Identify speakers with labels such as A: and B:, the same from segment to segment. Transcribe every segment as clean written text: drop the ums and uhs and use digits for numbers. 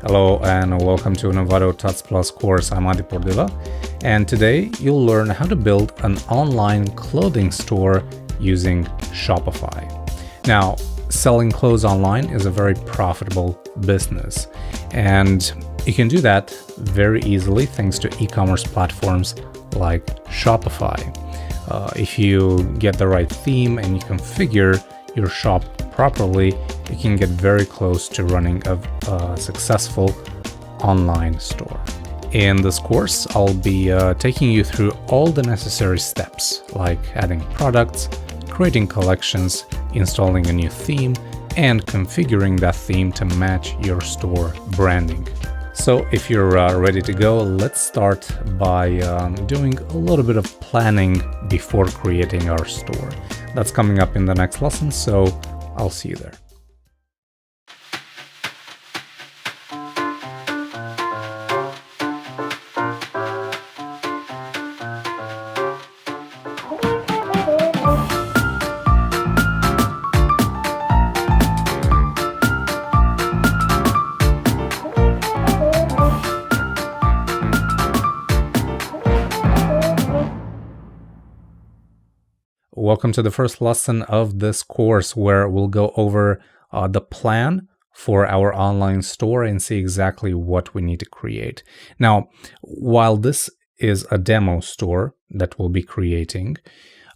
A: Hello and welcome to Envato Tats Plus course. I'm Adi Pordila, and today you'll learn how to build an online clothing store using Shopify. Now, selling clothes online is a very profitable business, and you can do that very easily thanks to e-commerce platforms like Shopify. If you get the right theme and you configure your shop properly, you can get very close to running a successful online store. In this course, I'll be taking you through all the necessary steps, like adding products, creating collections, installing a new theme, and configuring that theme to match your store branding. So if you're ready to go, let's start by doing a little bit of planning before creating our store. That's coming up in the next lesson, so I'll see you there. Welcome to the first lesson of this course, where we'll go over the plan for our online store and see exactly what we need to create. Now, while this is a demo store that we'll be creating,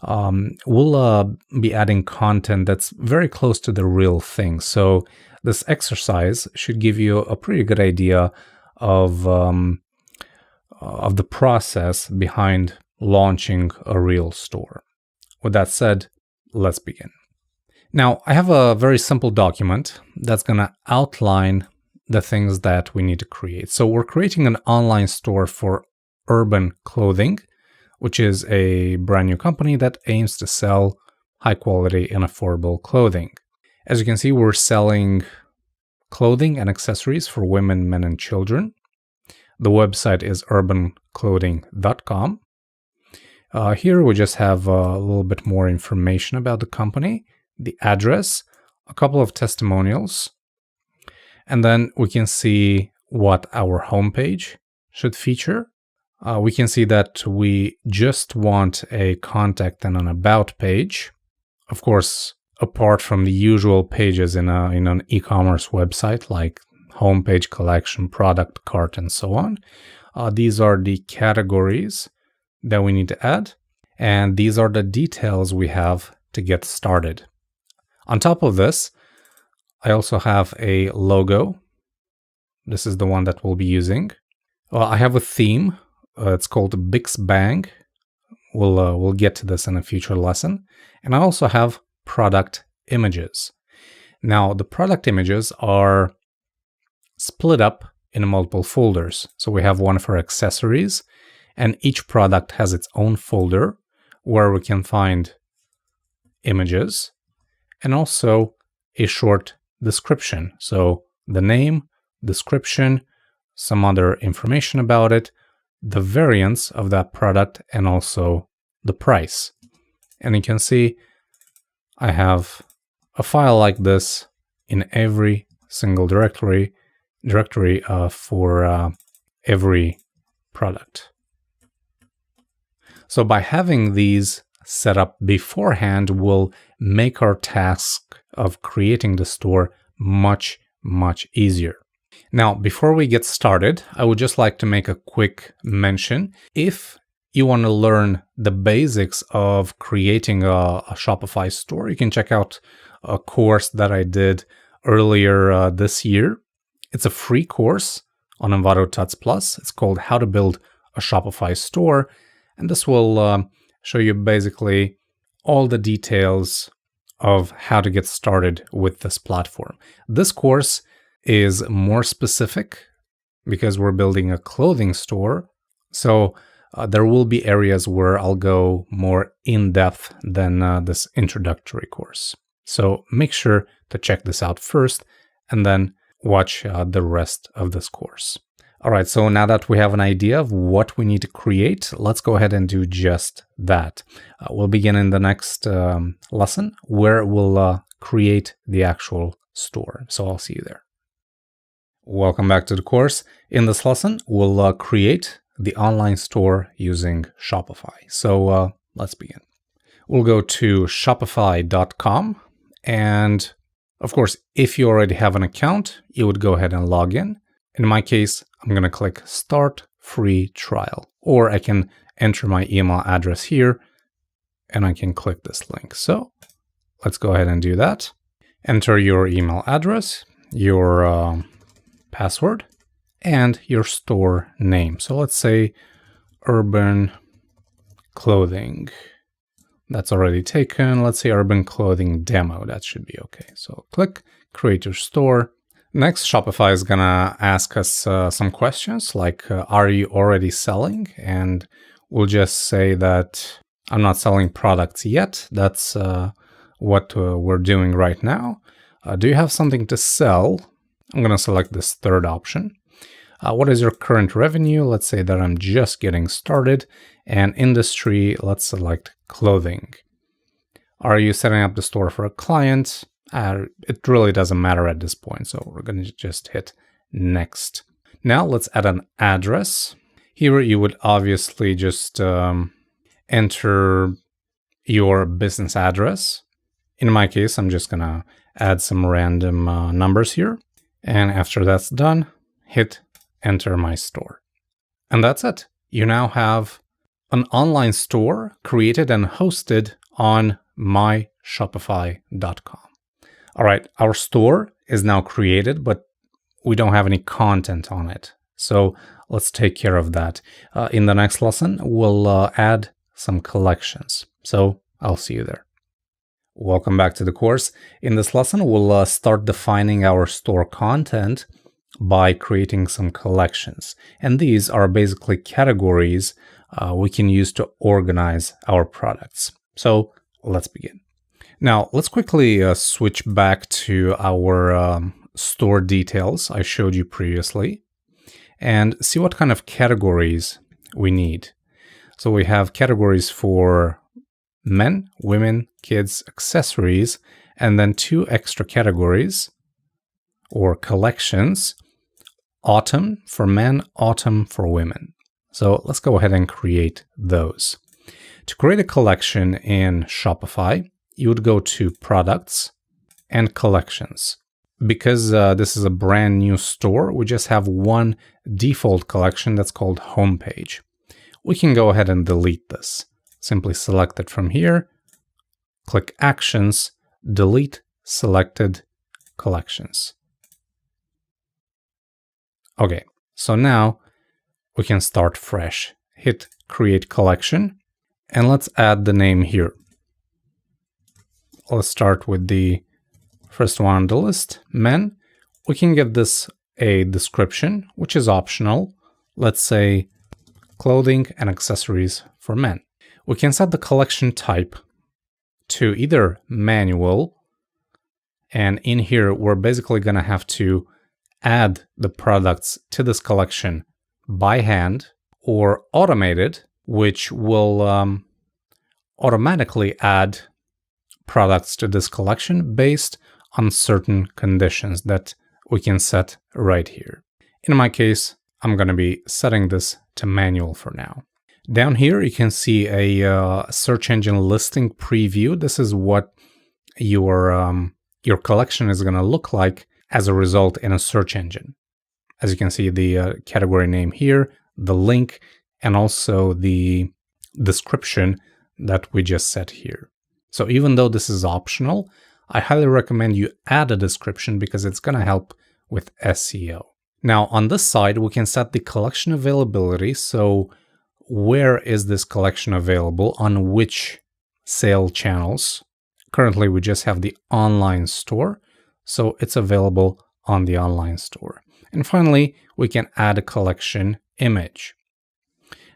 A: we'll be adding content that's very close to the real thing. So this exercise should give you a pretty good idea of the process behind launching a real store. With that said, let's begin. Now, I have a very simple document that's going to outline the things that we need to create. So we're creating an online store for Urban Clothing, which is a brand new company that aims to sell high quality and affordable clothing. As you can see, we're selling clothing and accessories for women, men, and children. The website is urbanclothing.com. Here we just have a little bit more information about the company, the address, a couple of testimonials, and then we can see what our homepage should feature. We can see that we just want a contact and an about page. Of course, apart from the usual pages in an e-commerce website like homepage, collection, product, cart, and so on. These are the categories that we need to add, and these are the details we have to get started. On top of this, I also have a logo. This is the one that we'll be using. I have a theme. It's called Bix Bang. We'll get to this in a future lesson. And I also have product images. Now, the product images are split up in multiple folders. So we have one for accessories, and each product has its own folder where we can find images and also a short description. So the name, description, some other information about it, the variants of that product, and also the price. And you can see I have a file like this in every single directory for every product. So by having these set up beforehand will make our task of creating the store much, much easier. Now, before we get started, I would just like to make a quick mention. If you want to learn the basics of creating a Shopify store, you can check out a course that I did earlier this year. It's a free course on Envato Tats Plus. It's called How to Build a Shopify Store. And this will show you basically all the details of how to get started with this platform. This course is more specific because we're building a clothing store. So there will be areas where I'll go more in depth than this introductory course. So make sure to check this out first and then watch the rest of this course. All right, so now that we have an idea of what we need to create, let's go ahead and do just that. We'll begin in the next lesson where we'll create the actual store. So I'll see you there. Welcome back to the course. In this lesson, we'll create the online store using Shopify. So let's begin. We'll go to shopify.com. And of course, if you already have an account, you would go ahead and log in. In my case, I'm going to click Start Free Trial, or I can enter my email address here and I can click this link. So let's go ahead and do that. Enter your email address, your password, and your store name. So let's say Urban Clothing. That's already taken. Let's say Urban Clothing Demo. That should be okay. So click Create Your Store. Next, Shopify is gonna ask us some questions like, are you already selling? And we'll just say that I'm not selling products yet. That's what we're doing right now. Do you have something to sell? I'm gonna select this third option. What is your current revenue? Let's say that I'm just getting started. And industry, let's select clothing. Are you setting up the store for a client? It really doesn't matter at this point. So we're going to just hit next. Now let's add an address. Here you would obviously just enter your business address. In my case, I'm just going to add some random numbers here. And after that's done, hit enter my store. And that's it. You now have an online store created and hosted on myshopify.com. All right, our store is now created, but we don't have any content on it. So let's take care of that. In the next lesson, we'll add some collections. So I'll see you there. Welcome back to the course. In this lesson, we'll start defining our store content by creating some collections. And these are basically categories we can use to organize our products. So let's begin. Now, let's quickly switch back to our store details I showed you previously and see what kind of categories we need. So we have categories for men, women, kids, accessories, and then 2 extra categories or collections: autumn for men, autumn for women. So let's go ahead and create those. To create a collection in Shopify, you would go to Products and Collections. Because this is a brand new store, we just have one default collection that's called Homepage. We can go ahead and delete this. Simply select it from here, click Actions, delete selected collections. Okay, so now we can start fresh. Hit Create Collection, and let's add the name here. Let's start with the first one on the list, men. We can give this a description, which is optional. Let's say clothing and accessories for men. We can set the collection type to either manual, and in here we're basically going to have to add the products to this collection by hand, or automated, which will automatically add products to this collection based on certain conditions that we can set right here. In my case, I'm going to be setting this to manual for now. Down here, you can see a search engine listing preview. This is what your collection is going to look like as a result in a search engine. As you can see, the category name here, the link, and also the description that we just set here. So even though this is optional, I highly recommend you add a description because it's going to help with SEO. Now on this side, we can set the collection availability. So where is this collection available, on which sale channels? Currently, we just have the online store, so it's available on the online store. And finally, we can add a collection image.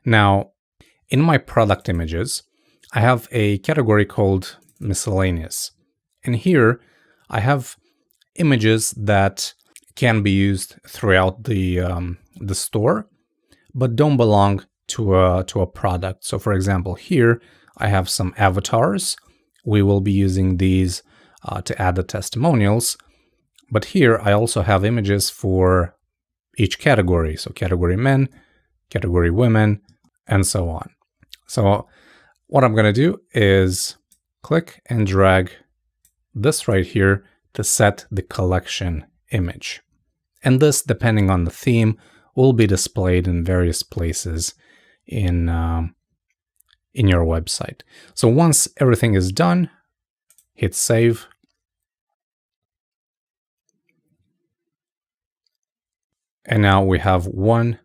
A: Now, in my product images, I have a category called miscellaneous. And here I have images that can be used throughout the store, but don't belong to a product. So for example, here I have some avatars. We will be using these to add the testimonials. But here I also have images for each category. So category men, category women, and so on. So what I'm going to do is click and drag this right here to set the collection image. And this, depending on the theme, will be displayed in various places in your website. So once everything is done, hit save. And now we have one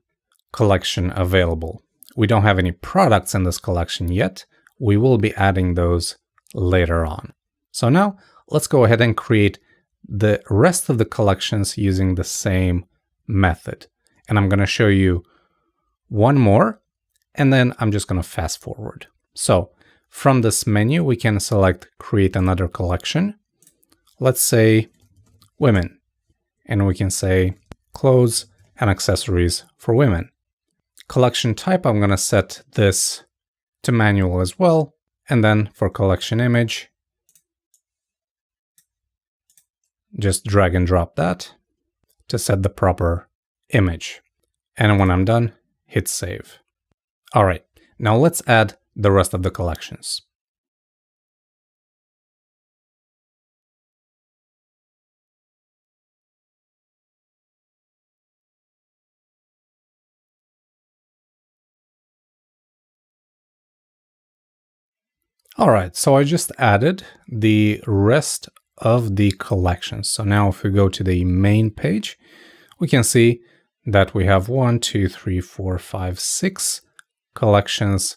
A: collection available. We don't have any products in this collection yet. We will be adding those later on. So now let's go ahead and create the rest of the collections using the same method. And I'm going to show you one more, and then I'm just going to fast forward. So from this menu, we can select create another collection. Let's say women, and we can say clothes and accessories for women. Collection type, I'm going to set this to manual as well. And then for collection image, just drag and drop that to set the proper image. And when I'm done, hit save. All right, now let's add the rest of the collections. All right, so I just added the rest of the collections. So now if we go to the main page, we can see that we have 1, 2, 3, 4, 5, 6 collections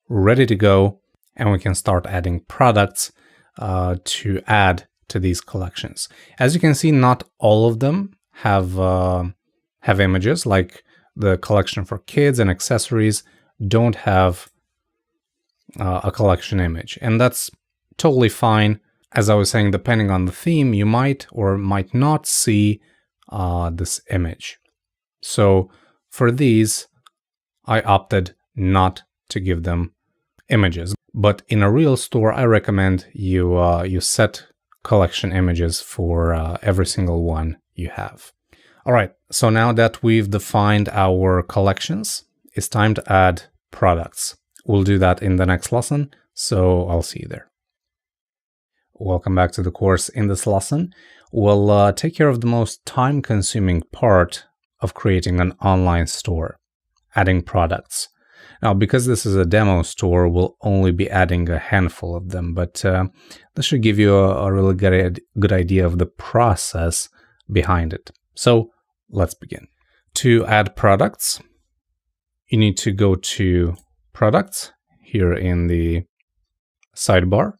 A: ready to go, and we can start adding products to add to these collections. As you can see, not all of them have images, like the collection for kids and accessories don't have a collection image, and that's totally fine. As I was saying, depending on the theme, you might or might not see this image. So for these, I opted not to give them images. But in a real store, I recommend you set collection images for every single one you have. All right, so now that we've defined our collections, it's time to add products. We'll do that in the next lesson, so I'll see you there. Welcome back to the course. In this lesson, we'll take care of the most time-consuming part of creating an online store, adding products. Now, because this is a demo store, we'll only be adding a handful of them, but this should give you a really good idea of the process behind it. So let's begin. To add products, you need to go to Products here in the sidebar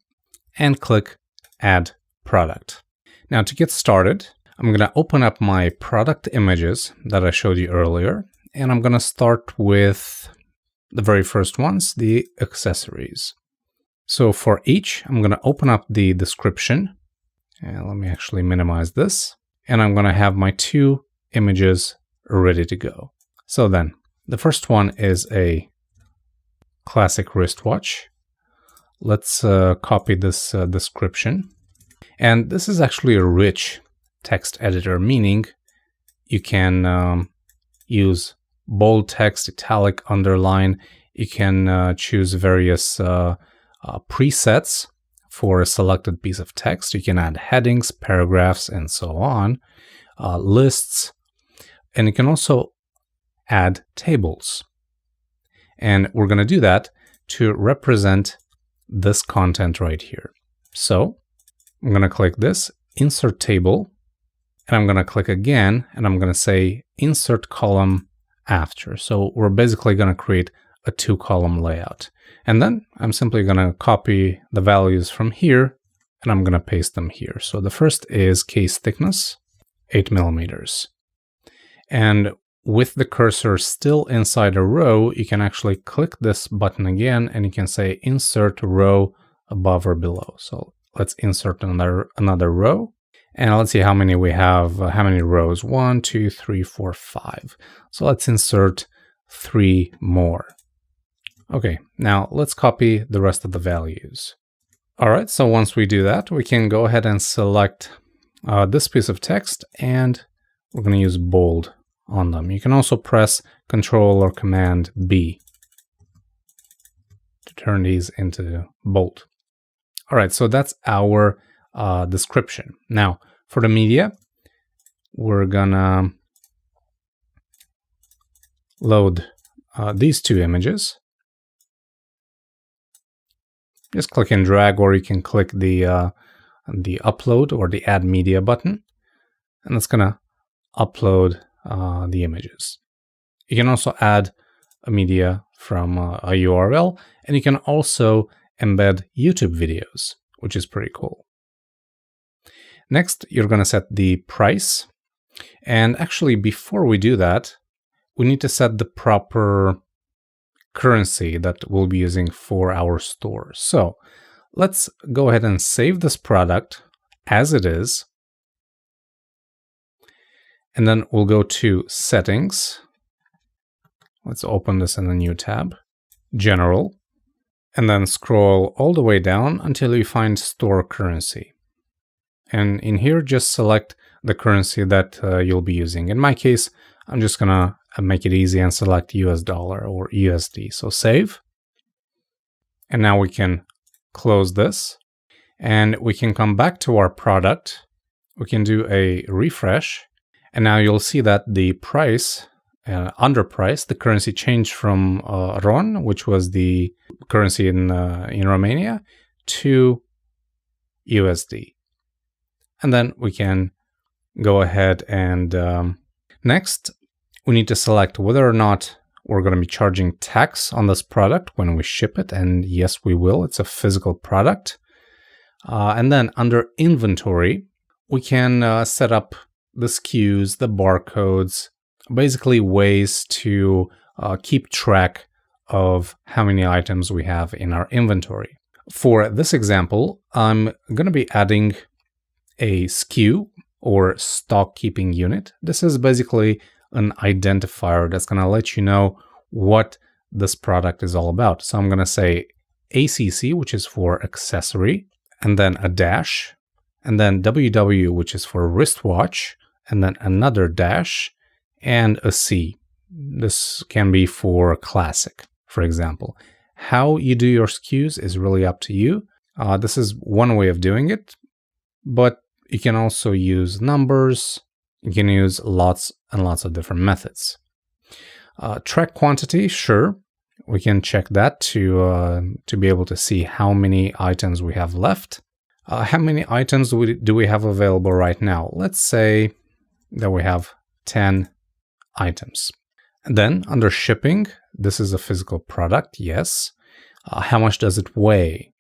A: and click Add Product. Now to get started, I'm going to open up my product images that I showed you earlier, and I'm going to start with the very first ones, the accessories. So for each, I'm going to open up the description, and let me actually minimize this, and I'm going to have my 2 images ready to go. So then, the first one is a classic wristwatch. Let's copy this description. And this is actually a rich text editor, meaning you can use bold text, italic, underline. You can choose various presets for a selected piece of text. You can add headings, paragraphs, and so on, lists, and you can also add tables. And we're going to do that to represent this content right here. So I'm going to click this, Insert Table, and I'm going to click again, and I'm going to say Insert Column After. So we're basically going to create a 2-column layout. And then I'm simply going to copy the values from here, and I'm going to paste them here. So the first is case thickness, 8 millimeters. And with the cursor still inside a row, you can actually click this button again, and you can say Insert Row above or below. So let's insert another row, and let's see how many we have, how many rows, 1, 2, 3, 4, 5. So let's insert 3 more. Okay, now let's copy the rest of the values. All right, so once we do that, we can go ahead and select this piece of text, and we're going to use bold on them. You can also press Control or Command B to turn these into bold. All right, so that's our description. Now, for the media, we're gonna load these two images. Just click and drag, or you can click the upload or the add media button, and it's gonna upload the images. You can also add a media from a URL, and you can also embed YouTube videos, which is pretty cool. Next, you're gonna set the price. And actually, before we do that, we need to set the proper currency that we'll be using for our store. So let's go ahead and save this product as it is. And then we'll go to Settings. Let's open this in a new tab. General. And then scroll all the way down until you find Store Currency. And in here, just select the currency that you'll be using. In my case, I'm just gonna make it easy and select US dollar or USD. So save. And now we can close this. And we can come back to our product. We can do a refresh. And now you'll see that the price, under price, the currency changed from RON, which was the currency in Romania, to USD. And then we can go ahead and next, we need to select whether or not we're going to be charging tax on this product when we ship it. And yes, we will. It's a physical product. And then under inventory, we can set up the SKUs, the barcodes, basically ways to keep track of how many items we have in our inventory. For this example, I'm going to be adding a SKU or stock keeping unit. This is basically an identifier that's going to let you know what this product is all about. So I'm going to say ACC, which is for accessory, and then a dash, and then WW, which is for wristwatch, and then another dash, and a C. This can be for classic, for example. How you do your SKUs is really up to you. This is one way of doing it, but you can also use numbers. You can use lots and lots of different methods. Track quantity, sure. We can check that to be able to see how many items we have left. How many items do we have available right now? Let's say that we have 10 items. And then under shipping, this is a physical product, yes. How much does it weigh?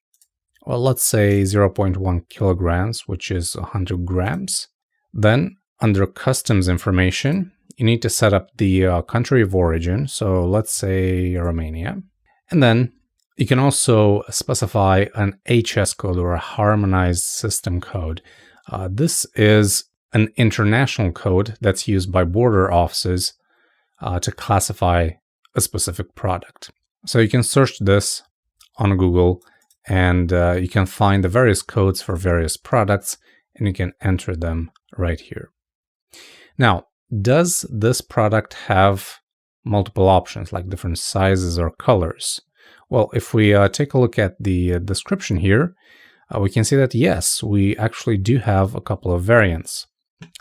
A: Well, let's say 0.1 kilograms, which is 100 grams. Then under customs information, you need to set up the country of origin. So let's say Romania. And then you can also specify an HS code or a harmonized system code. This is an international code that's used by border offices to classify a specific product. So you can search this on Google and you can find the various codes for various products and you can enter them right here. Now, does this product have multiple options like different sizes or colors? Well, if we take a look at the description here, we can see that yes, we actually do have a couple of variants.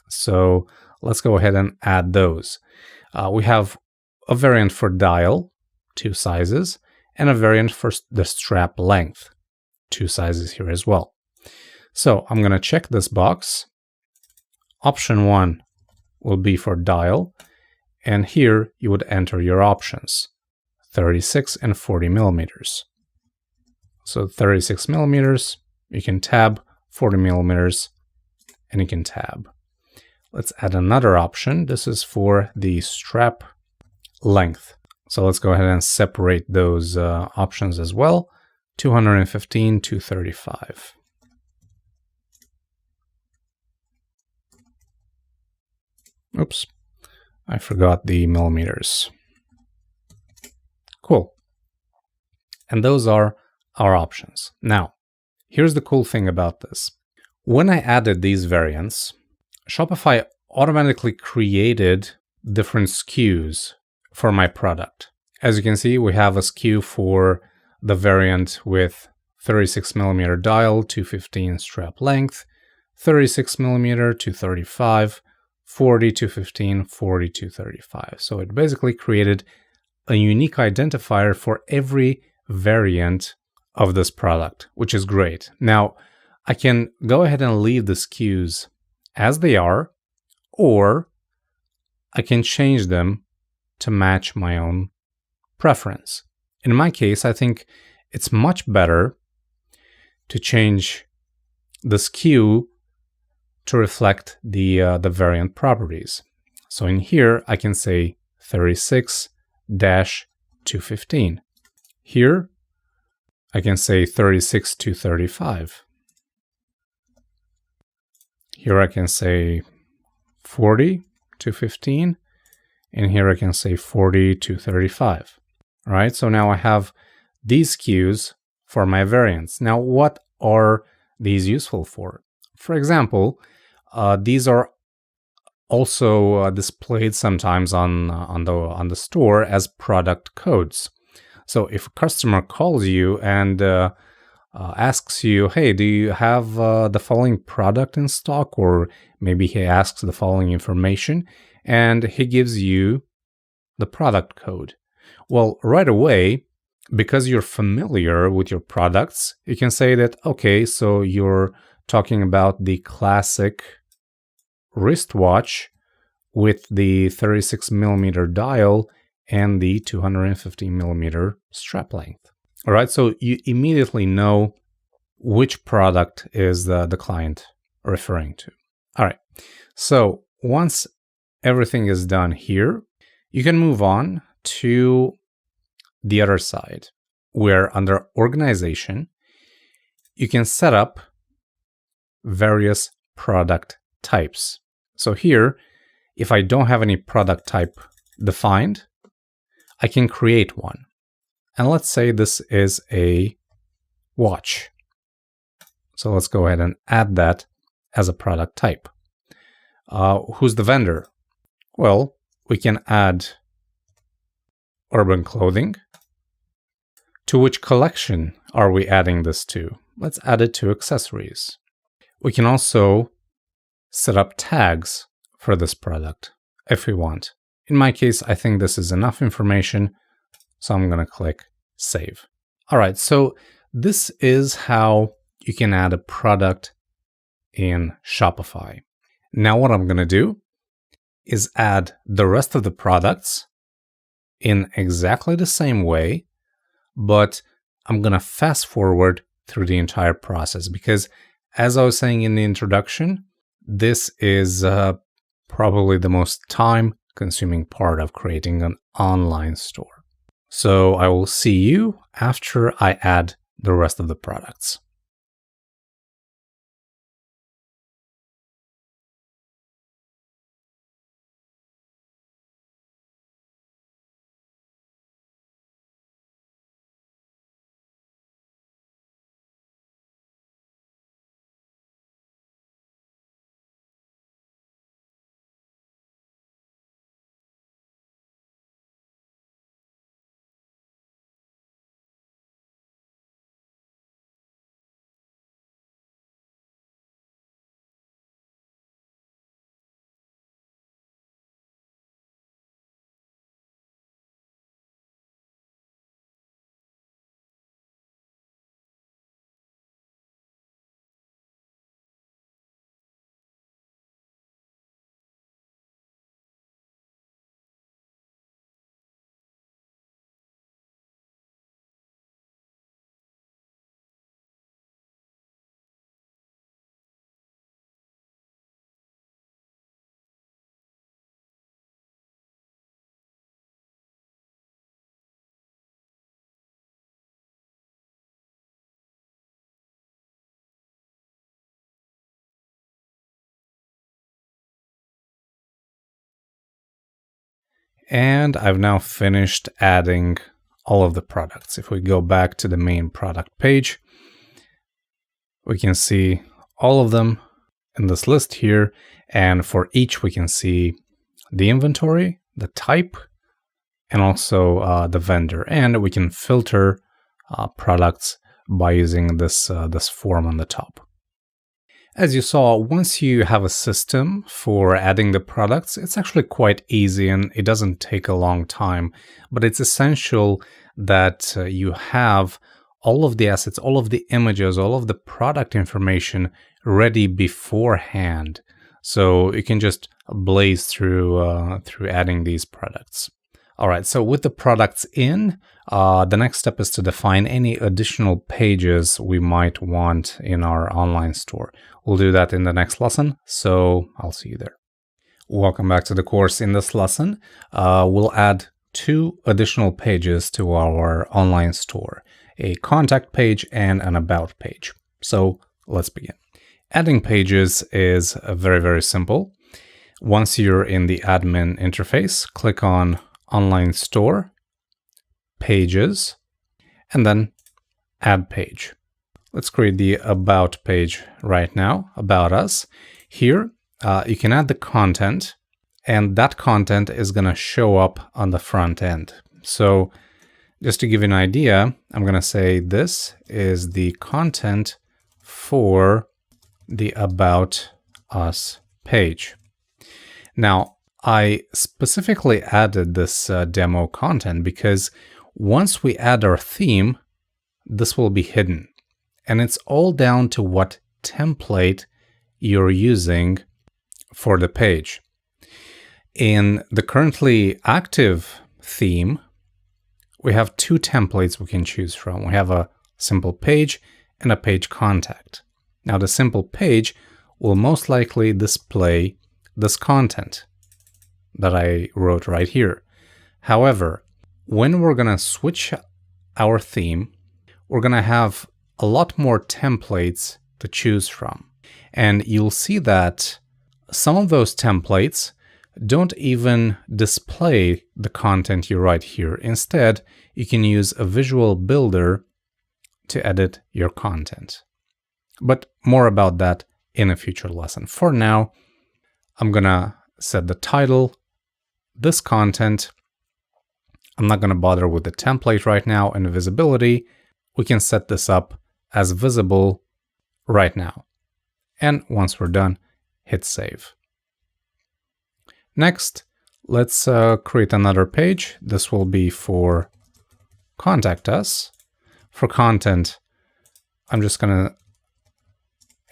A: So let's go ahead and add those. We have a variant for dial, 2 sizes, and a variant for the strap length, 2 sizes here as well. So I'm going to check this box. Option 1 will be for dial, and here you would enter your options, 36 and 40 millimeters. So 36 millimeters, you can tab, 40 millimeters, and you can tab. Let's add another option. This is for the strap length. So let's go ahead and separate those options as well. 215 to 35. Oops, I forgot the millimeters. Cool. And those are our options. Now, here's the cool thing about this. When I added these variants, Shopify automatically created different SKUs for my product. As you can see, we have a SKU for the variant with 36mm dial, 215 strap length, 36mm, 235, 40, 215, 40, 235. So it basically created a unique identifier for every variant of this product, which is great. Now, I can go ahead and leave the SKUs as they are, or I can change them to match my own preference. In my case, I think it's much better to change the SKU to reflect the variant properties. So in here, I can say 36-215. Here, I can say 36-235. Here I can say 40-215. And here I can say 40-235. All right, so now I have these SKUs for my variants. Now, what are these useful for? For example, these are also displayed sometimes on the store as product codes. So if a customer calls you and asks you, hey, do you have the following product in stock? Or maybe he asks the following information and he gives you the product code. Well, right away, because you're familiar with your products, you can say that, okay, so you're talking about the classic wristwatch with the 36mm dial and the 250mm strap length. All right, so you immediately know which product is the client referring to. All right, so once everything is done here, you can move on to the other side, where under organization, you can set up various product types. So here, if I don't have any product type defined, I can create one. And let's say this is a watch. So let's go ahead and add that as a product type. Who's the vendor? Well, we can add urban clothing. To which collection are we adding this to? Let's add it to accessories. We can also set up tags for this product if we want. In my case, I think this is enough information, so I'm going to click Save. All right, so this is how you can add a product in Shopify. Now what I'm going to do is add the rest of the products in exactly the same way, but I'm going to fast forward through the entire process because, as I was saying in the introduction, this is probably the most time-consuming part of creating an online store. So I will see you after I add the rest of the products. And I've now finished adding all of the products. If we go back to the main product page, we can see all of them in this list here. And for each, we can see the inventory, the type, and also the vendor. And we can filter products by using this form on the top. As you saw, once you have a system for adding the products, it's actually quite easy and it doesn't take a long time. But it's essential that you have all of the assets, all of the images, all of the product information ready beforehand, so you can just blaze through adding these products. All right, so with the products in, the next step is to define any additional pages we might want in our online store. We'll do that in the next lesson, so I'll see you there. Welcome back to the course. In this lesson, we'll add 2 additional pages to our online store, a contact page and an about page. So let's begin. Adding pages is very, very simple. Once you're in the admin interface, click on Online Store, Pages, and then Add Page. Let's create the About page right now, About Us. Here, you can add the content, and that content is going to show up on the front end. So just to give you an idea, I'm going to say this is the content for the About Us page. Now, I specifically added this demo content because once we add our theme, this will be hidden. And it's all down to what template you're using for the page. In the currently active theme, we have 2 templates we can choose from. We have a simple page and a page contact. Now, the simple page will most likely display this content that I wrote right here. However, when we're going to switch our theme, we're going to have a lot more templates to choose from. And you'll see that some of those templates don't even display the content you write here. Instead, you can use a visual builder to edit your content. But more about that in a future lesson. For now, I'm going to set the title, this content. I'm not going to bother with the template right now, and visibility. We can set this up as visible right now. And once we're done, hit save. Next, let's create another page. This will be for Contact Us. For content, I'm just going to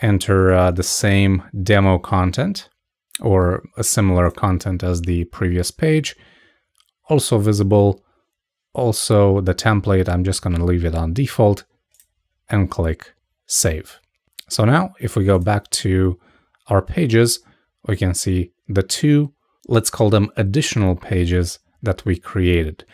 A: enter the same demo content or a similar content as the previous page. Also visible. Also the template, I'm just going to leave it on default and click save. So now if we go back to our pages, we can see the 2, let's call them additional pages that we created.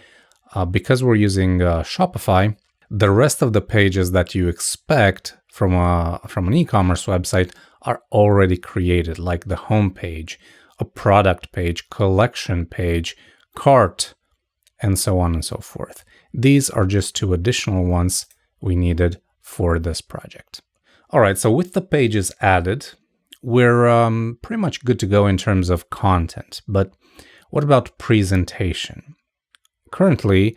A: Because we're using Shopify, the rest of the pages that you expect from an e-commerce website are already created, like the home page, a product page, collection page, cart, and so on and so forth. These are just 2 additional ones we needed for this project. All right, so with the pages added, we're pretty much good to go in terms of content. But what about presentation? Currently,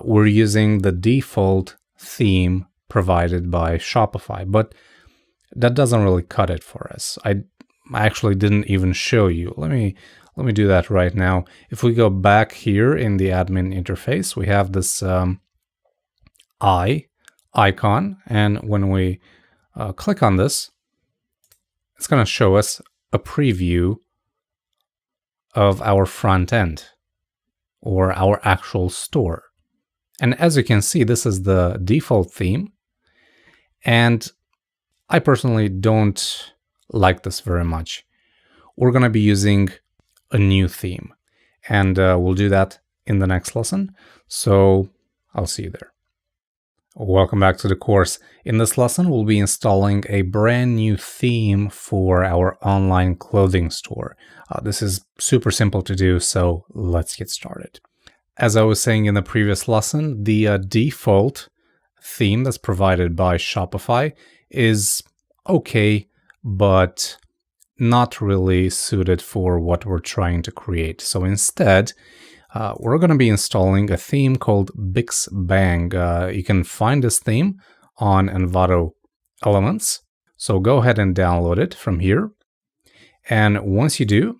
A: we're using the default theme provided by Shopify, but that doesn't really cut it for us. I actually didn't even show you. Let me do that right now. If we go back here in the admin interface, we have this icon, and when we click on this, it's going to show us a preview of our front end or our actual store. And as you can see, this is the default theme. And I personally don't like this very much. We're going to be using a new theme, and we'll do that in the next lesson. So I'll see you there. Welcome back to the course. In this lesson, we'll be installing a brand new theme for our online clothing store. This is super simple to do, so let's get started. As I was saying in the previous lesson, the default theme that's provided by Shopify is okay, but not really suited for what we're trying to create. So instead, we're going to be installing a theme called Bixbang. You can find this theme on Envato Elements. So go ahead and download it from here. And once you do,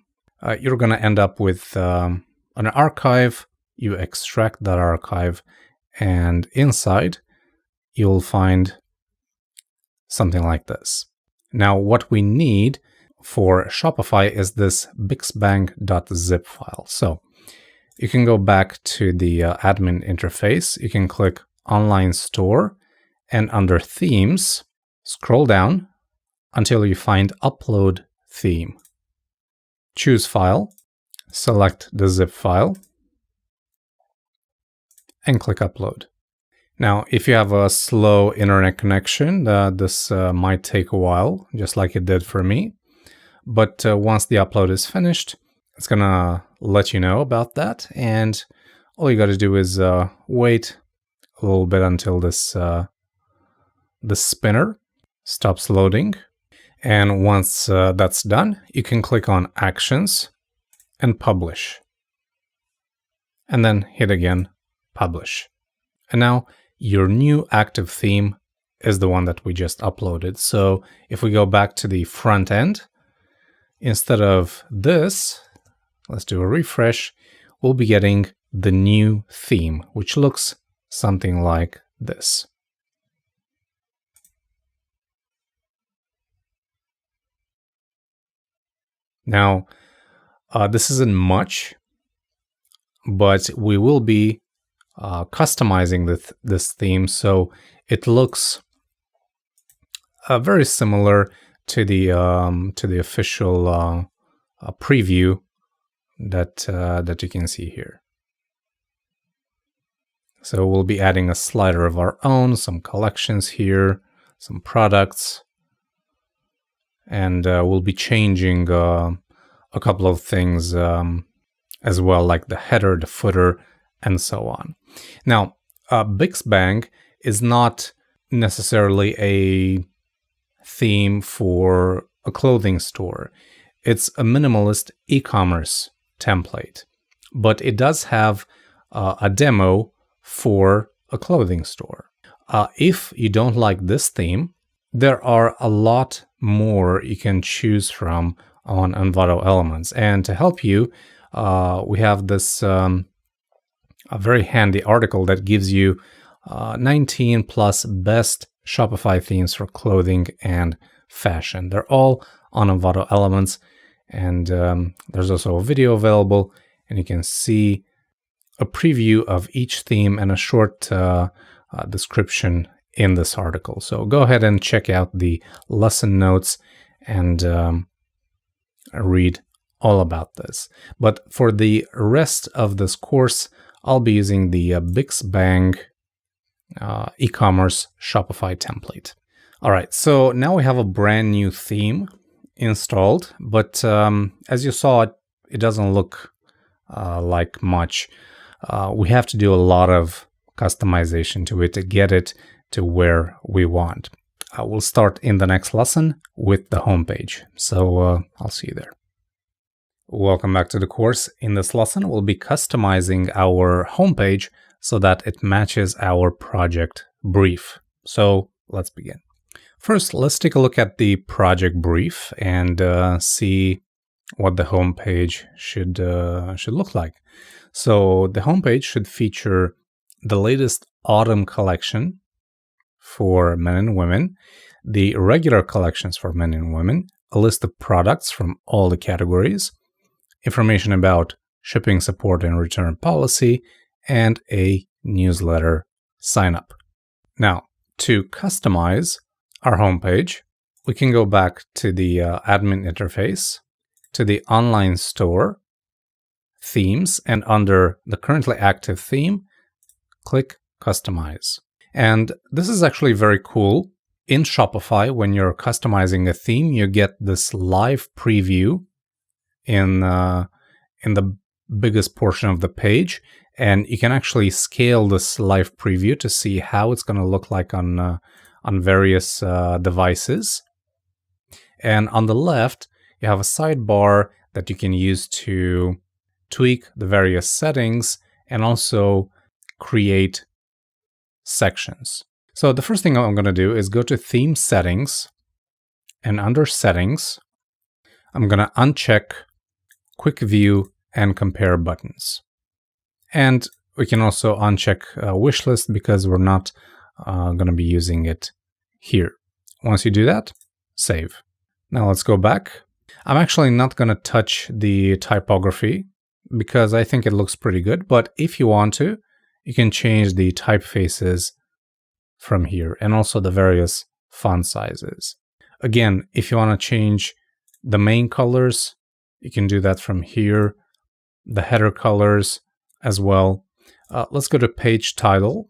A: you're going to end up with an archive. You extract that archive, and inside you'll find something like this. Now, what we need for Shopify is this bixbang.zip file. So you can go back to the admin interface. You can click Online Store, and under Themes, scroll down until you find Upload Theme. Choose File, select the zip file, and click Upload. Now, if you have a slow internet connection, this might take a while, just like it did for me. But once the upload is finished, it's gonna let you know about that. And all you gotta do is wait a little bit until this spinner stops loading. And once that's done, you can click on Actions and Publish. And then hit again, Publish. And now your new active theme is the one that we just uploaded. So if we go back to the front end, instead of this, let's do a refresh, we'll be getting the new theme, which looks something like this. Now, this isn't much, but we will be customizing this theme, so it looks very similar to the official preview that you can see here. So we'll be adding a slider of our own, some collections here, some products, and we'll be changing a couple of things as well, like the header, the footer, and so on. Now, Bixbang is not necessarily a theme for a clothing store. It's a minimalist e-commerce template, but it does have a demo for a clothing store. If you don't like this theme, there are a lot more you can choose from on Envato Elements. And to help you, we have this a very handy article that gives you 19 plus best Shopify themes for clothing and fashion. They're all on Envato Elements, and there's also a video available, and you can see a preview of each theme and a short description in this article. So go ahead and check out the lesson notes and read all about this. But for the rest of this course, I'll be using the Bixbang e-commerce Shopify template. All right, so now we have a brand new theme installed, but as you saw, it doesn't look like much. We have to do a lot of customization to it to get it to where we want. We'll start in the next lesson with the homepage. So I'll see you there. Welcome back to the course. In this lesson, we'll be customizing our homepage so that it matches our project brief. So let's begin. First, let's take a look at the project brief and see what the homepage should look like. So the homepage should feature the latest autumn collection for men and women, the regular collections for men and women, a list of products from all the categories, information about shipping support and return policy, and a newsletter sign up. Now, to customize our homepage, we can go back to the admin interface, to the online store, themes, and under the currently active theme, click Customize. And this is actually very cool. In Shopify, when you're customizing a theme, you get this live preview in the biggest portion of the page, and you can actually scale this live preview to see how it's going to look like on various devices. And on the left, you have a sidebar that you can use to tweak the various settings and also create sections. So the first thing I'm going to do is go to theme settings, and under settings, I'm going to uncheck quick view and compare buttons. And we can also uncheck wishlist because we're not going to be using it here. Once you do that, save. Now let's go back. I'm actually not going to touch the typography because I think it looks pretty good. But if you want to, you can change the typefaces from here and also the various font sizes. Again, if you want to change the main colors, you can do that from here. The header colors as well. Let's go to page title.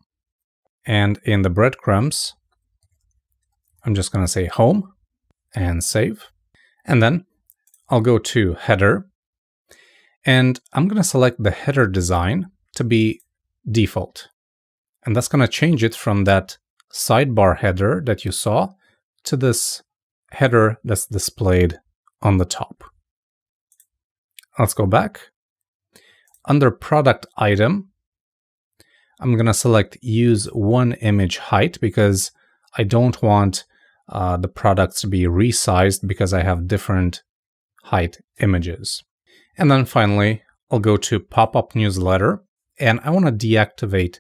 A: And in the breadcrumbs, I'm just going to say home and save. And then I'll go to header. And I'm going to select the header design to be default. And that's going to change it from that sidebar header that you saw to this header that's displayed on the top. Let's go back. Under product item, I'm going to select use one image height because I don't want the products to be resized because I have different height images. And then finally, I'll go to pop-up newsletter, and I want to deactivate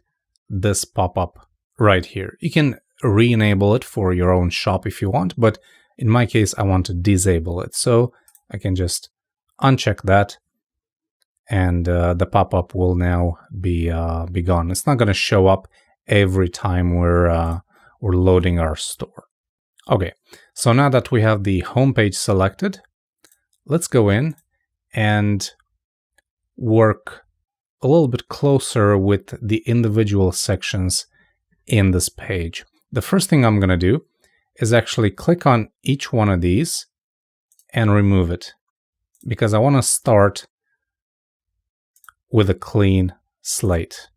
A: this pop-up right here. You can re-enable it for your own shop if you want, but in my case, I want to disable it. So I can just uncheck that, and the pop-up will now be gone. It's not going to show up every time we're loading our store. Okay, so now that we have the homepage selected, let's go in and work a little bit closer with the individual sections in this page. The first thing I'm going to do is actually click on each one of these and remove it because I want to start with a clean slate.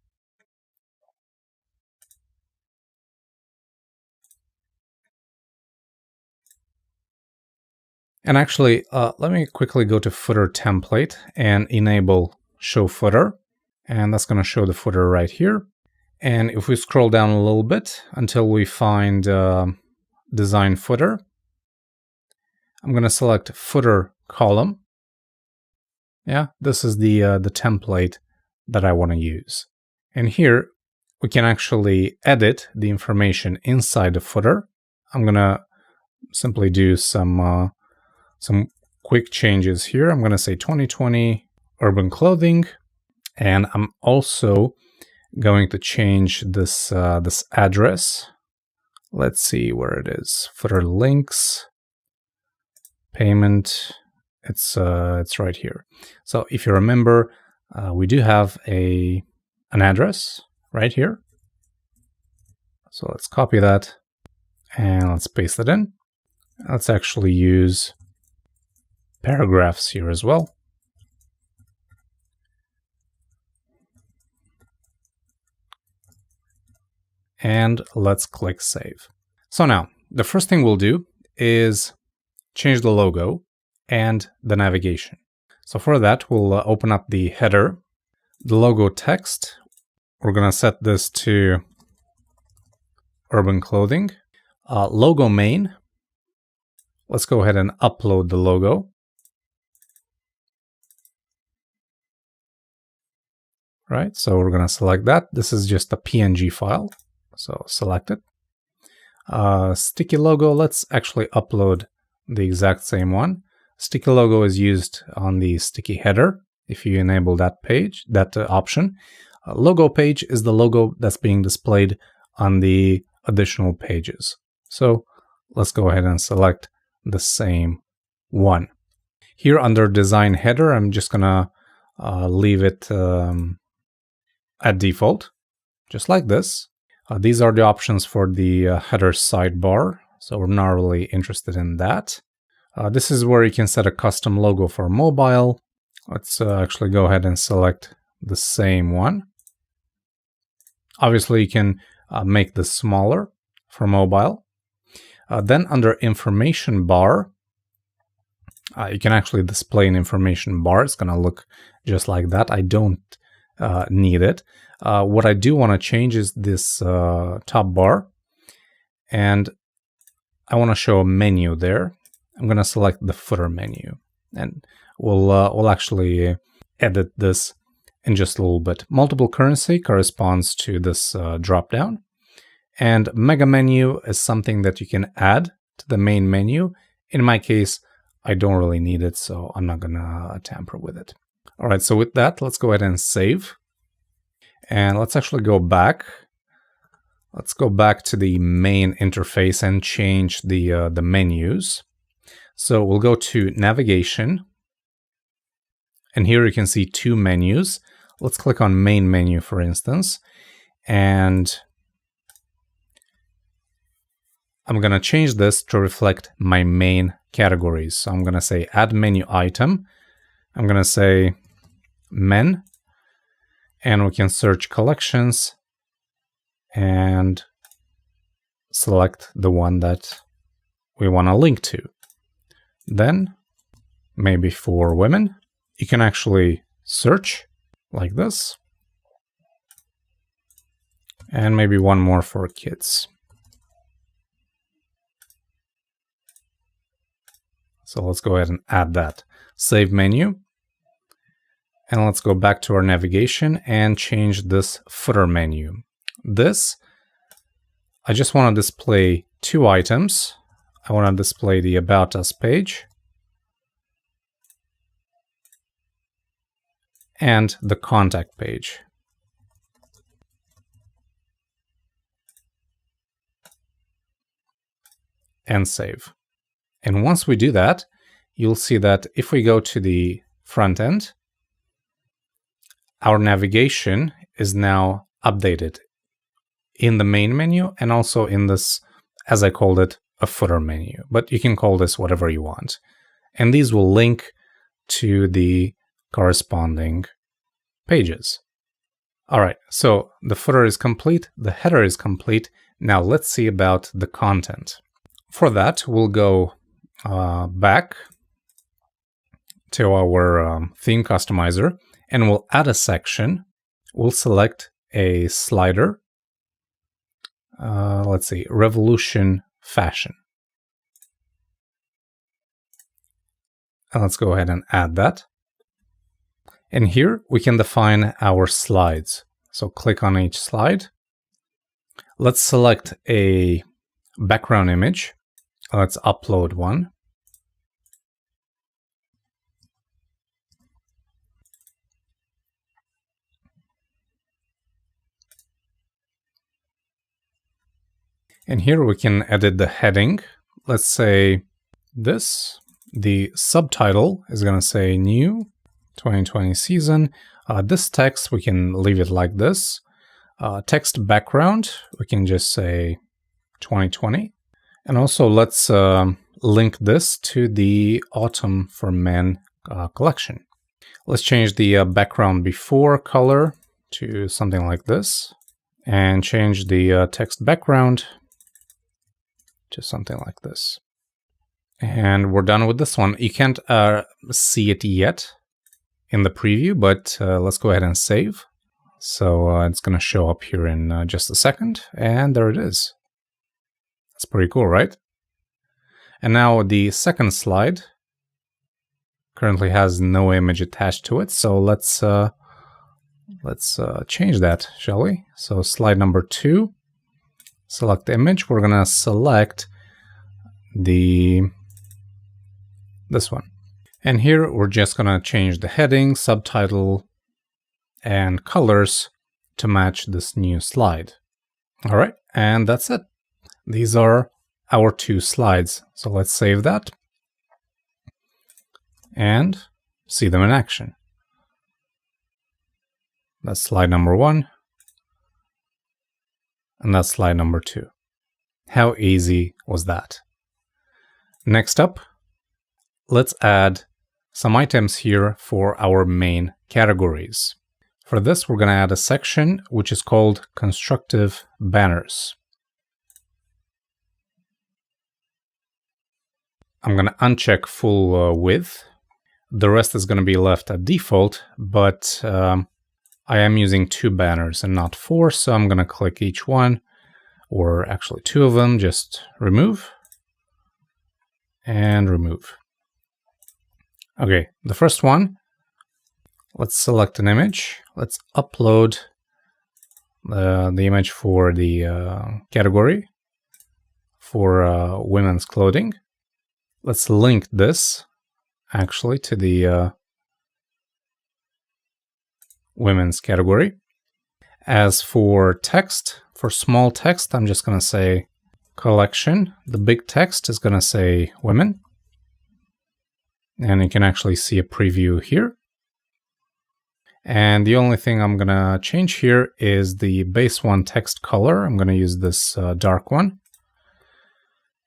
A: And actually, let me quickly go to footer template and enable show footer. And that's going to show the footer right here. And if we scroll down a little bit until we find design footer, I'm going to select footer column. Yeah, this is the template that I want to use. And here we can actually edit the information inside the footer. I'm going to simply do some quick changes here. I'm going to say 2020 urban clothing, and I'm also going to change this this address. Let's see where it is. Footer links, payment. It's right here. So if you remember, we do have an address right here. So let's copy that and let's paste it in. Let's actually use paragraphs here as well. And let's click save. So now the first thing we'll do is change the logo and the navigation. So for that, we'll open up the header, the logo text. We're going to set this to urban clothing. Logo main. Let's go ahead and upload the logo. Right, so we're going to select that. This is just a PNG file. So select it. Sticky logo, let's actually upload the exact same one. Sticky logo is used on the sticky header if you enable that page, that option. Logo page is the logo that's being displayed on the additional pages. So let's go ahead and select the same one. Here under design header, I'm just gonna leave it at default, just like this. These are the options for the header sidebar, so we're not really interested in that. This is where you can set a custom logo for mobile. Let's actually go ahead and select the same one. Obviously, you can make this smaller for mobile. Then under information bar, You can actually display an information bar. It's going to look just like that. I don't need it. What I do want to change is this top bar, and I want to show a menu there. I'm going to select the footer menu, and we'll actually edit this in just a little bit. Multiple currency corresponds to this drop down, and mega menu is something that you can add to the main menu. In my case, I don't really need it, so I'm not gonna tamper with it. All right, so with that, let's go ahead and save. And let's actually go back. Let's go back to the main interface and change the menus. So we'll go to navigation. And here you can see two menus. Let's click on main menu, for instance. And I'm going to change this to reflect my main categories. So I'm going to say add menu item. I'm going to say men, and we can search collections and select the one that we want to link to. Then maybe for women, you can actually search like this, and maybe one more for kids. So let's go ahead and add that. Save menu. And let's go back to our navigation and change this footer menu. This, I just want to display two items. I want to display the About Us page and the contact page. And save. And once we do that, you'll see that if we go to the front end, our navigation is now updated in the main menu and also in this, as I called it, a footer menu. But you can call this whatever you want. And these will link to the corresponding pages. All right, so the footer is complete, the header is complete. Now let's see about the content. For that, we'll go back to our theme customizer, and we'll add a section. We'll select a slider. Let's see, Revolution Fashion. And let's go ahead and add that. And here we can define our slides. So click on each slide. Let's select a background image. Let's upload one. And here we can edit the heading. Let's say this. The subtitle is going to say new 2020 season. This text, we can leave it like this. Text background, we can just say 2020. And also let's link this to the Autumn for Men collection. Let's change the background before color to something like this. And change the text background to something like this. And we're done with this one. You can't see it yet in the preview, but let's go ahead and save. So it's going to show up here in just a second. And there it is. That's pretty cool, right? And now the second slide currently has no image attached to it. So let's change that, shall we? So slide number 2, select the image. We're going to select this one. And here we're just going to change the heading, subtitle, and colors to match this new slide. All right, and that's it. These are our 2 slides. So let's save that and see them in action. That's slide number 1. And that's slide number 2. How easy was that? Next up, let's add some items here for our main categories. For this, we're going to add a section which is called Constructive Banners. I'm going to uncheck full width. The rest is going to be left at default, but I am using 2 banners and not 4, so I'm going to click each one, or actually 2 of them, just remove and remove. Okay, the first one, let's select an image. Let's upload the image for the category for women's clothing. Let's link this actually to the women's category. As for text, for small text, I'm just going to say collection. The big text is going to say women. And you can actually see a preview here. And the only thing I'm going to change here is the base one text color. I'm going to use this dark one.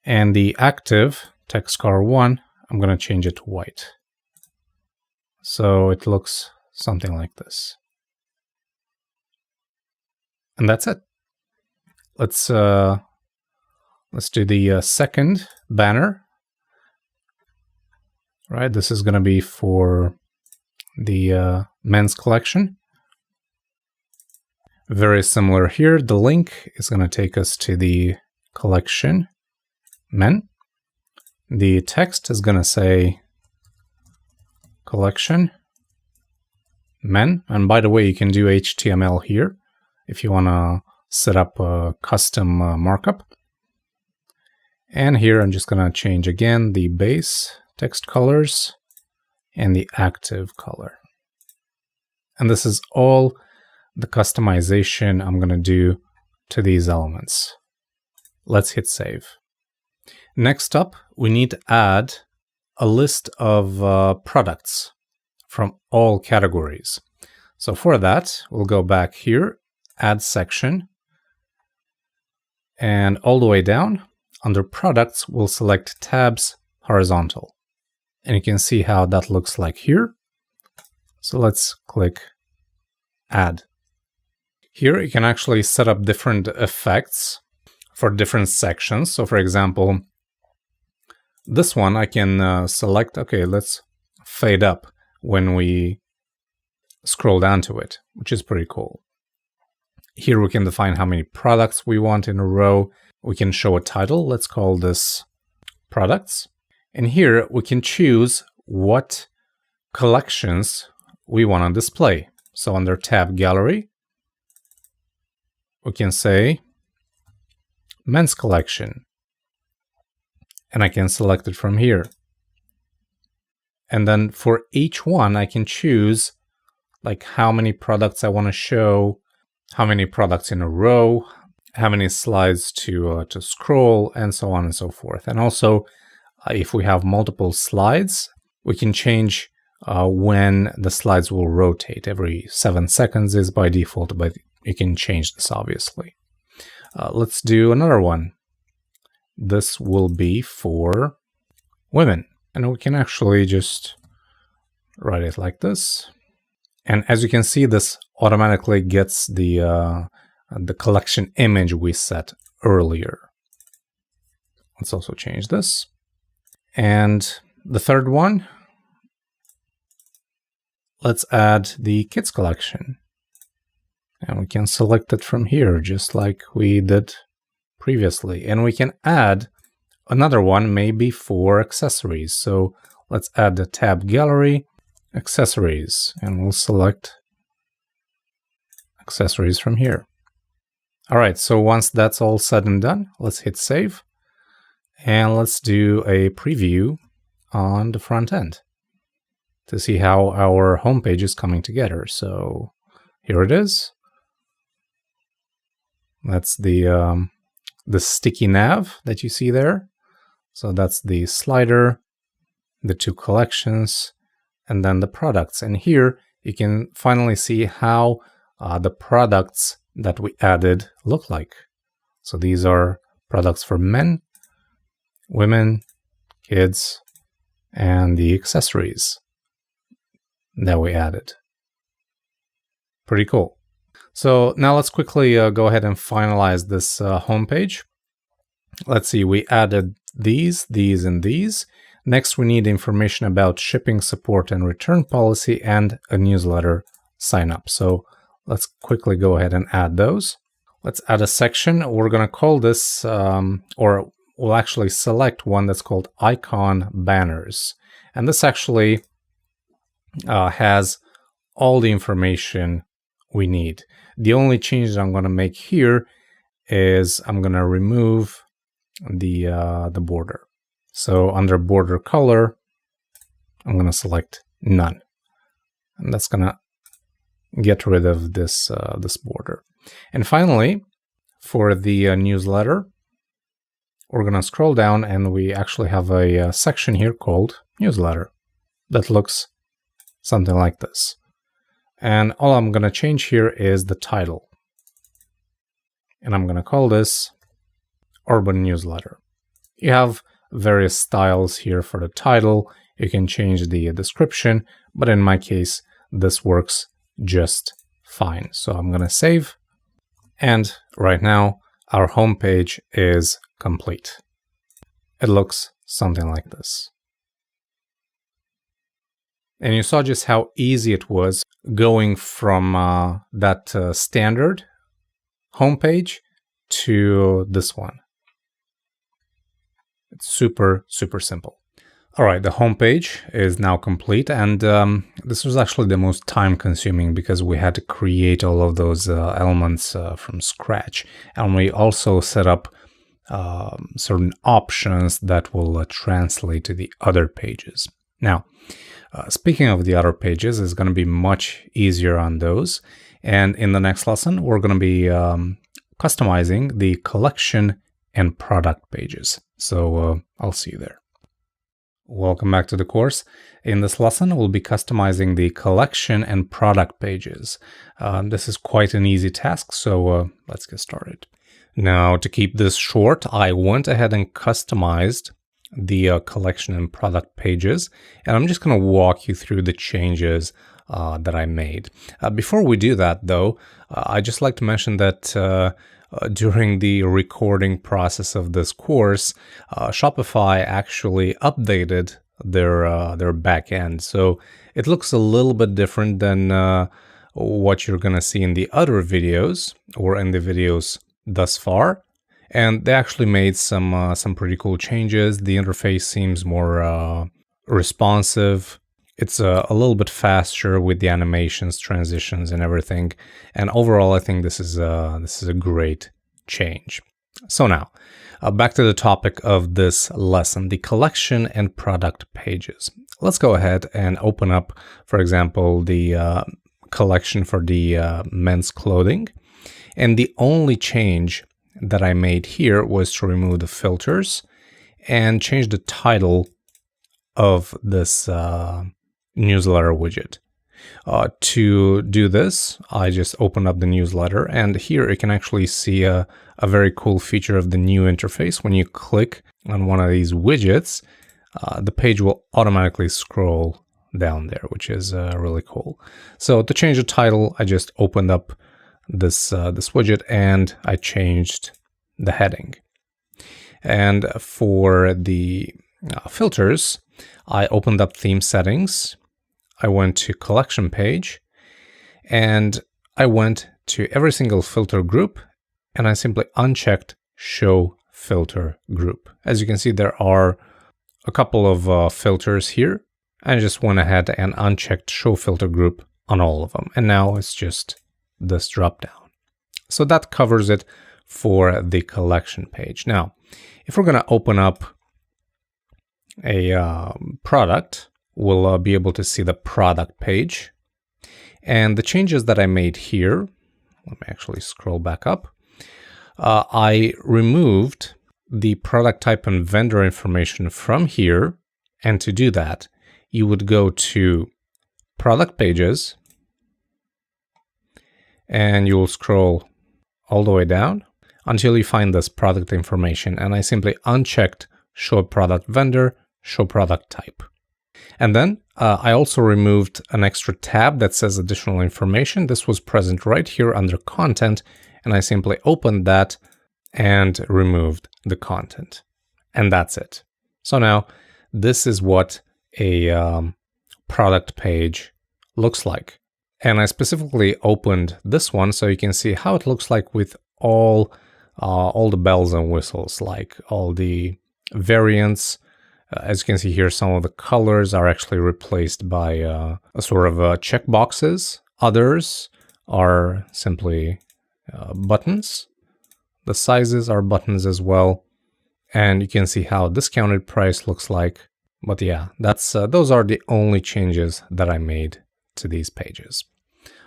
A: And the active text color 1, I'm going to change it to white. So it looks something like this. And that's it. Let's do the second banner. Right, this is going to be for the men's collection. Very similar here. The link is going to take us to the collection men. The text is going to say collection men. And by the way, you can do HTML here if you want to set up a custom markup. And here I'm just going to change again the base text colors and the active color. And this is all the customization I'm going to do to these elements. Let's hit save. Next up, we need to add a list of products from all categories. So for that, we'll go back here, add section, and all the way down, under products, we'll select tabs horizontal. And you can see how that looks like here. So let's click add. Here you can actually set up different effects for different sections. So for example, this one I can select, okay, let's fade up when we scroll down to it, which is pretty cool. Here we can define how many products we want in a row. We can show a title. Let's call this products. And here we can choose what collections we want to display. So under tab gallery, we can say men's collection. And I can select it from here. And then for each one, I can choose like how many products I want to show, how many products in a row, how many slides to scroll, and so on and so forth. And also, if we have multiple slides, we can change when the slides will rotate. Every 7 seconds is by default, but you can change this obviously. Let's do another one. This will be for women. And we can actually just write it like this. And as you can see, this automatically gets the collection image we set earlier. Let's also change this. And the third one, let's add the kids collection. And we can select it from here, just like we did previously. And we can add another one, maybe for accessories. So let's add the tab gallery, accessories, and we'll select accessories from here. All right, so once that's all said and done, let's hit save. And let's do a preview on the front end to see how our homepage is coming together. So here it is. That's the sticky nav that you see there. So that's the slider, the 2 collections, and then the products. And here you can finally see how the products that we added look like. So these are products for men, women, kids, and the accessories that we added. Pretty cool. So now let's quickly go ahead and finalize this homepage. Let's see, we added these, and these. Next, we need information about shipping support and return policy and a newsletter sign up. So let's quickly go ahead and add those. Let's add a section. We're going to call this, or we'll actually select one that's called icon banners. And this actually has all the information we need. The only change that I'm going to make here is I'm going to remove the border. So under border color, I'm going to select none. And that's going to get rid of this border. And finally, for the newsletter, we're going to scroll down and we actually have a section here called newsletter that looks something like this. And all I'm going to change here is the title. And I'm going to call this Urban Newsletter. You have various styles here for the title. You can change the description, but in my case, this works just fine. So I'm going to save. And right now, our homepage is complete. It looks something like this. And you saw just how easy it was going from that standard homepage to this one. It's super, super simple. All right, the homepage is now complete. And this was actually the most time consuming because we had to create all of those elements from scratch. And we also set up certain options that will translate to the other pages. Now, speaking of the other pages, it's going to be much easier on those. And in the next lesson, we're going to be customizing the collection and product pages. So I'll see you there. Welcome back to the course. In this lesson, we'll be customizing the collection and product pages. This is quite an easy task, so let's get started. Now, to keep this short, I went ahead and customized the collection and product pages, and I'm just going to walk you through the changes that I made. Before we do that, though, I'd just like to mention that during the recording process of this course, Shopify actually updated their back end. So it looks a little bit different than what you're going to see in the other videos or in the videos thus far. And they actually made some pretty cool changes. The interface seems more responsive. It's a little bit faster with the animations, transitions, and everything. And overall, I think this is a great change. So now, back to the topic of this lesson, the collection and product pages. Let's go ahead and open up, for example, the collection for the men's clothing. And the only change that I made here was to remove the filters and change the title of this newsletter widget. To do this, I just opened up the newsletter, and here you can actually see a very cool feature of the new interface. When you click on one of these widgets, the page will automatically scroll down there, which is really cool. So to change the title, I just opened up this widget and I changed the heading. And for the filters, I opened up theme settings. I went to collection page and I went to every single filter group and I simply unchecked show filter group. As you can see, there are a couple of filters here. I just went ahead and unchecked show filter group on all of them. And now it's just this drop down. So that covers it for the collection page. Now, if we're going to open up a product, we'll be able to see the product page. And the changes that I made here, let me actually scroll back up. I removed the product type and vendor information from here. And to do that, you would go to product pages and you will scroll all the way down until you find this product information. And I simply unchecked show product vendor, show product type. And then I also removed an extra tab that says additional information. This was present right here under content. And I simply opened that and removed the content. And that's it. So now this is what a product page looks like. And I specifically opened this one so you can see how it looks like with all the bells and whistles, like all the variants. As you can see here, some of the colors are actually replaced by a sort of check boxes. Others are simply buttons. The sizes are buttons as well. And you can see how discounted price looks like. But yeah, those are the only changes that I made to these pages.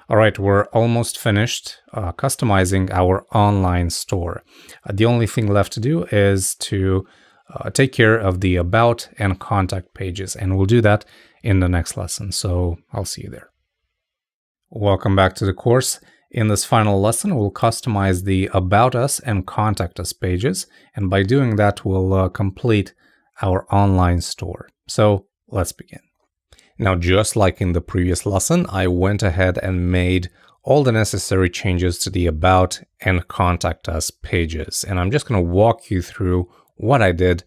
A: All right, we're almost finished customizing our online store. The only thing left to do is to take care of the about and contact pages, and we'll do that in the next lesson. So I'll see you there. Welcome back to the course. In this final lesson, we'll customize the About Us and Contact Us pages, and by doing that, we'll complete our online store. So let's begin. Now, just like in the previous lesson, I went ahead and made all the necessary changes to the About and Contact Us pages, and I'm just going to walk you through what I did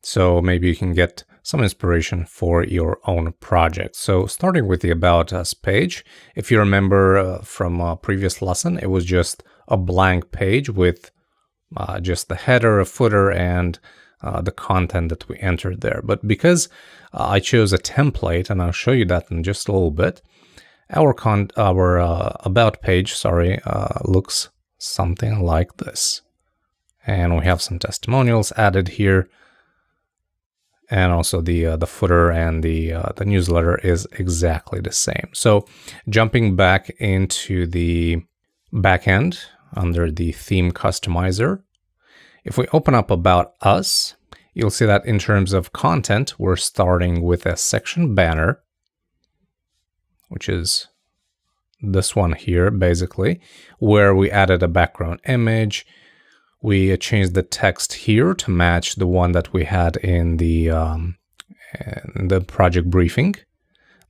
A: so maybe you can get some inspiration for your own project. So starting with the About Us page, if you remember from a previous lesson, it was just a blank page with just the header, a footer, and the content that we entered there. But because I chose a template, and I'll show you that in just a little bit, our About page, looks something like this. And we have some testimonials added here. And also the footer and the newsletter is exactly the same. So jumping back into the backend under the theme customizer, if we open up About Us, you'll see that in terms of content, we're starting with a section banner, which is this one here, basically, where we added a background image. We changed the text here to match the one that we had in the project briefing,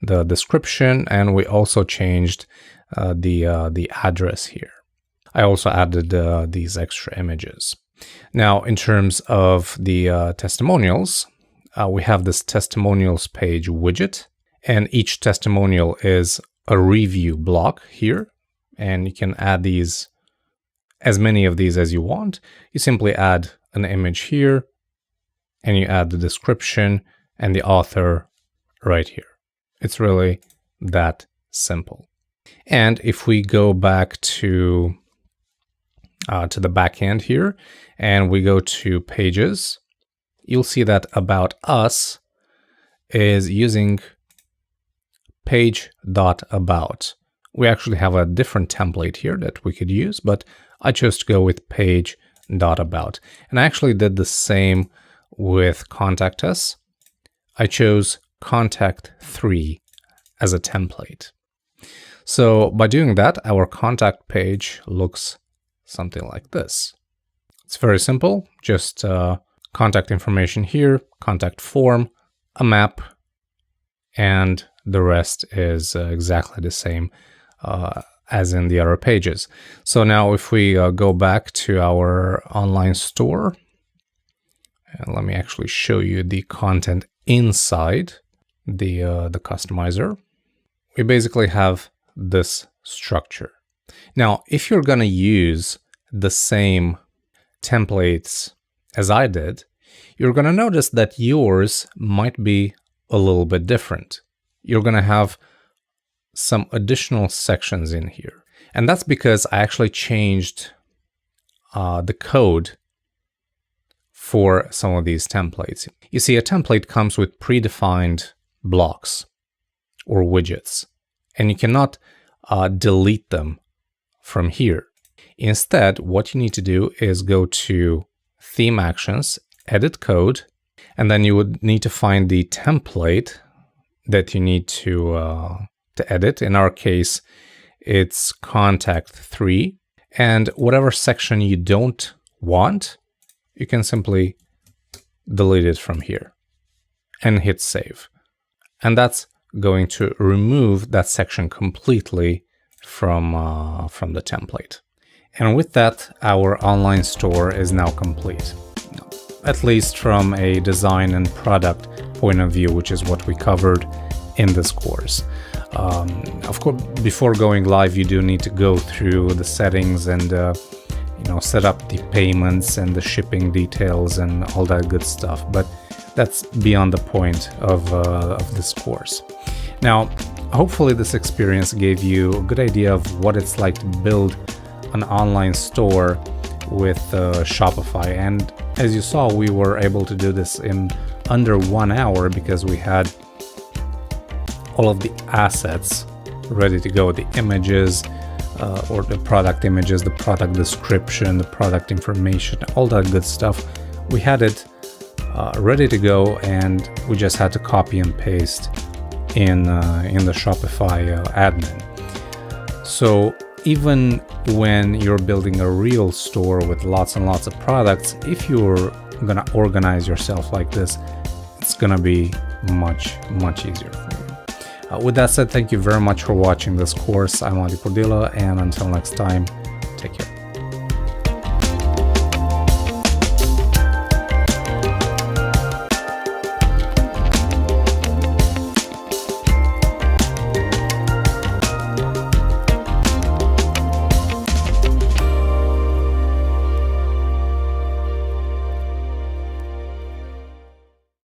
A: the description, and we also changed the address here. I also added these extra images. Now, in terms of the testimonials, we have this testimonials page widget, and each testimonial is a review block here, and you can add these, as many of these as you want. You simply add an image here, and you add the description and the author right here. It's really that simple. And if we go back to the back end here, and we go to pages, you'll see that About Us is using page.about. We actually have a different template here that we could use, but I chose to go with page.about. And I actually did the same with Contact Us. I chose Contact 3 as a template. So by doing that, our contact page looks something like this. It's very simple, just contact information here, contact form, a map, and the rest is exactly the same as in the other pages. So now if we go back to our online store, and let me actually show you the content inside the customizer, we basically have this structure. Now, if you're going to use the same templates as I did, you're going to notice that yours might be a little bit different. You're going to have some additional sections in here. And that's because I actually changed the code for some of these templates. You see, a template comes with predefined blocks or widgets, and you cannot delete them from here. Instead, what you need to do is go to Theme Actions, Edit Code, and then you would need to find the template that you need to edit. In our case, it's Contact 3. And whatever section you don't want, you can simply delete it from here and hit Save. And that's going to remove that section completely from the template. And with that, our online store is now complete. at least from a design and product point of view, which is what we covered in this course. Of course, before going live, you do need to go through the settings and set up the payments and the shipping details and all that good stuff. But that's beyond the point of this course. Now, hopefully this experience gave you a good idea of what it's like to build an online store with Shopify. And as you saw, we were able to do this in under 1 hour because we had all of the assets ready to go, the images or the product images, the product description, the product information, all that good stuff. We had it ready to go, and we just had to copy and paste in the Shopify admin. So even when you're building a real store with lots and lots of products, if you're gonna organize yourself like this, it's gonna be much easier for you. With that said, thank you very much for watching this course. I'm Adi Pordila, and until next time, take care.